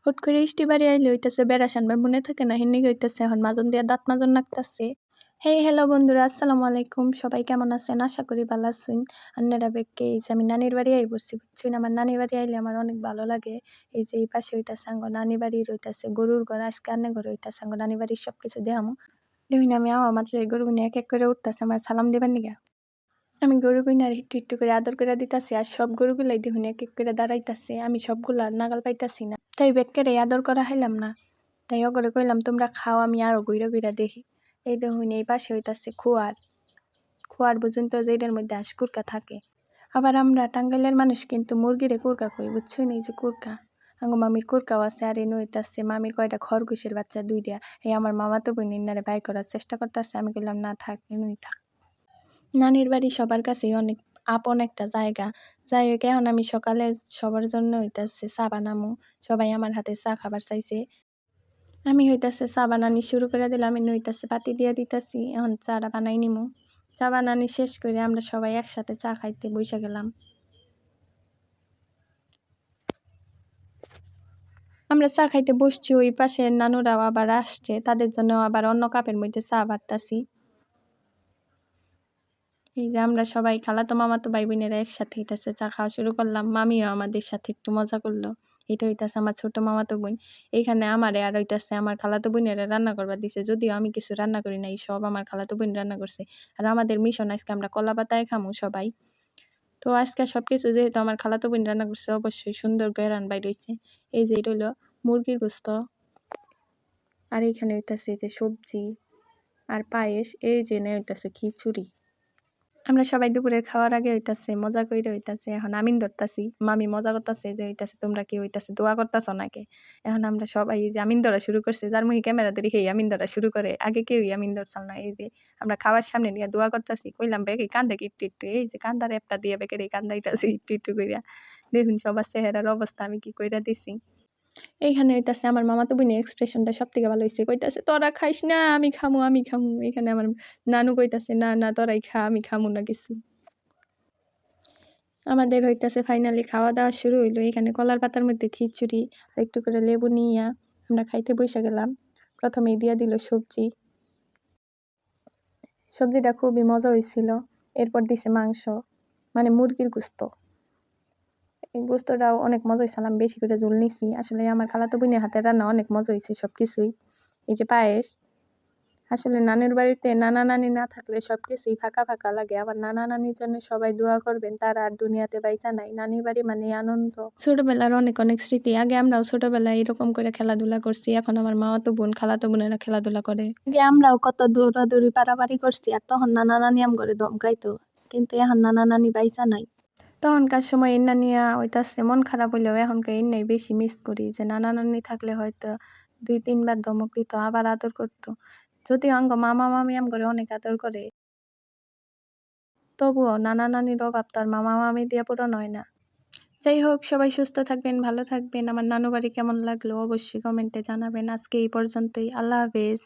হুট করে ইষ্টি বাড়ি আইলে হইতাছে বেড়া সানবার মনে থাকে না হিন্নি হইতাছে এখন মাজন দিয়া দাঁত মাজন নাকতাছে। হেই হ্যালো বন্ধুরা, আসসালামু আলাইকুম। সবাই কেমন আছেন? আশা করি ভালো আছেন। আন্নারা বেগকে এই যে আমি নানির বাড়ি আই বসছি, বুঝছেন? আমার নানির বাড়ি আইলে আমার অনেক ভালো লাগে। এই যে এই পাশে হইতাছে আঙ্গ নানি বাড়ি, রইতাছে গরুর ঘর, আজকে আন্নে ঘরে হইতাছে আঙ্গ নানি বাড়ির সবকিছু দেখামু। দেখুন আমি আওয়া মাত্র এই গরুগুনি এক এক করে উঠতাছে আমার সালাম দেবার নিগা। আমি গরুগুনার একটু একটু করে আদর করে দিতাছি, আর সব গরুগুলাই দেখুন এক এক করে দাঁড়াইতাছে। আমি সবগুলা নাগাল পাইতাছি না, তাই বেগকেরে আদর করা হাইলাম না। তাই ওগরে কইলাম তোমরা খাও, আমি আরো ঘুইরা ঘুইরা দেখি। এই দেখুন এই পাশে হইতাছে খোয়ার পর্যন্ত যেটার মধ্যে কুরকা থাকে। আবার আমরা টাঙ্গাইলের মানুষ কিন্তু মুরগিরে কুরকা কই, বুঝছো? এই যে কুরকা, আঙ্গো মামির কুরকাও আছে। আর এনে হইতাছে মামির কয়টা খরগোশের বাচ্চা দুইটা। এই আমার মামা তো বোন ইনারে বাই করার চেষ্টা করতেছে। আমি কইলাম না থাক, এমনি থাক। নানির বাড়ি সবার কাছেই অনেক আপন একটা জায়গা। যাই হোক, এখন আমি সকালে সবার জন্য হইতাছে চা বানামু। সবাই আমার হাতে চা খাবার চাইছে। আমি হইতাছে চা বানানি শুরু করে দিলাম। আমি হইতাছে পাতি দিয়ে দিতাছি, এখন চাটা বানাই নিমু। চা বানানি শেষ করে আমরা সবাই একসাথে চা খাইতে বইসা গেলাম। আমরা চা খাইতে বসছি, ওই পাশে নানুরাও আবার আসছে, তাদের জন্য আবার অন্য কাপের মধ্যে চা বাড়তাছি। এই যে আমরা সবাই খালাতো মামাতো ভাই বোনেরা একসাথে হইতাছে চা খাওয়া শুরু করলাম। মামিও আমাদের সাথে একটু মজা করলো। এটা হইতাছে আমার ছোট মামাতো বোন। এইখানে আমারে আর হইতাছে আমার খালাতো বোনেরা রান্না করবার দিছে, যদিও আমি কিছু রান্না করি নাই, সব আমার খালাতো বোন রান্না করছে। আর আমাদের মিশন আজকে আমরা কলা পাতায় খামু সবাই। তো আজকে সবকিছু যেহেতু আমার খালাতো বোন রান্না করছে, অবশ্যই সুন্দর ঘ্রাণ বাইর হইছে। এই যে এটা হইলো মুরগির গোস্ত, আর এইখানে হইতাছে যে সবজি আর পায়েস, এই যে নে হইতাছে খিচুড়ি। আমরা সবাই দুপুরের খাওয়ার আগে হইতাছে মজা কইরা হইতাছে এখন আমিন ধরতাছি। মামি মজা করতাছে যে হইতাছে তোমরা কি হইতাছে দোয়া করতাছো নাকি? এখন আমরা সবাই এই যে আমিন ধরা শুরু করছে, যার মুখে ক্যামেরা ধরি সেই আমিন ধরা শুরু করে। আগে কেউই আমিন ধরছাল না। এই যে আমরা খাওয়ার সামনে নিয়ে দোয়া করতাছি। কইলাম বেগে কান্দে কি একটু একটু, এই যে কান্দার অ্যাপটা দিয়ে বেগের এই কান্দাইতাছি একটু একটু কইরা। দেখুন সবার চেহারার অবস্থা আমি কি কইরা দিছি। এইখানে হইতাছে আমার মামাতো বোনের এক্সপ্রেশনটা সবথেকে ভালো হইছে। কইতাছে তোরা খাইস না, আমি খামু আমি খামু। এখানে আমার নানু কইতাছে না না তোরাই খা, আমি খামু না কিছু। আমাদের হইতাছে ফাইনালি খাওয়া দাওয়া শুরু হইলো। এখানে কলার পাতার মধ্যে খিচুড়ি আর একটু করে লেবু নিয়া আমরা খাইতে বইসা গেলাম। প্রথমেই দিয়া দিল সবজি, সবজিটা খুবই মজা হইছিল। এরপর দিছে মাংস, মানে মুরগির গোস্ত। এই গোস্তটাও অনেক মজা হয়েছিল, আমি বেশি করে ঝোল নিছি। আসলে আমার খালাতো বোনের হাতের রান্না অনেক মজা হয়েছে সবকিছুই। এই যে পায়েস, আসলে নানির বাড়িতে নানা নানি না থাকলে সবকিছুই ফাঁকা ফাঁকা লাগে। আমার নানা নানির জন্য সবাই দোয়া করবেন, তারা আর দুনিয়াতে বাইচা নাই। নানির বাড়ি মানে আনন্দ। ছোটবেলার অনেক অনেক স্মৃতি। আগে আমরাও ছোটবেলায় এরকম করে খেলাধুলা করছি, এখন আমার মামাতো বোন খালাতো বোনেরা খেলাধুলা করে। আগে আমরাও কত দৌড়াদৌড়ি পারাপারি করছি, আর তখন নানা নানি আম করে ধমকাইতো, কিন্তু এখন নানা নানি বাইচা নাই। তখনকার সময় এন্না নিয়া হইতাছে মন খারাপ হইলেও এখনকার এন্নাই বেশি মিস করি, যে নানা নানি থাকলে হয়তো 2-3 বার ধমক দিত, আবার আদর করতো। যদিও আঙ্গ মামা মামি আমগরে অনেক আদর করে, তবুও নানা নানির অভাব তো আর মামা মামি দিয়ে পূরণ হয় না। যাই হোক, সবাই সুস্থ থাকবেন, ভালো থাকবেন। আমার নানু বাড়ি কেমন লাগলো অবশ্যই কমেন্টে জানাবেন। আজকে এই পর্যন্তই। আল্লাহ হাফেজ।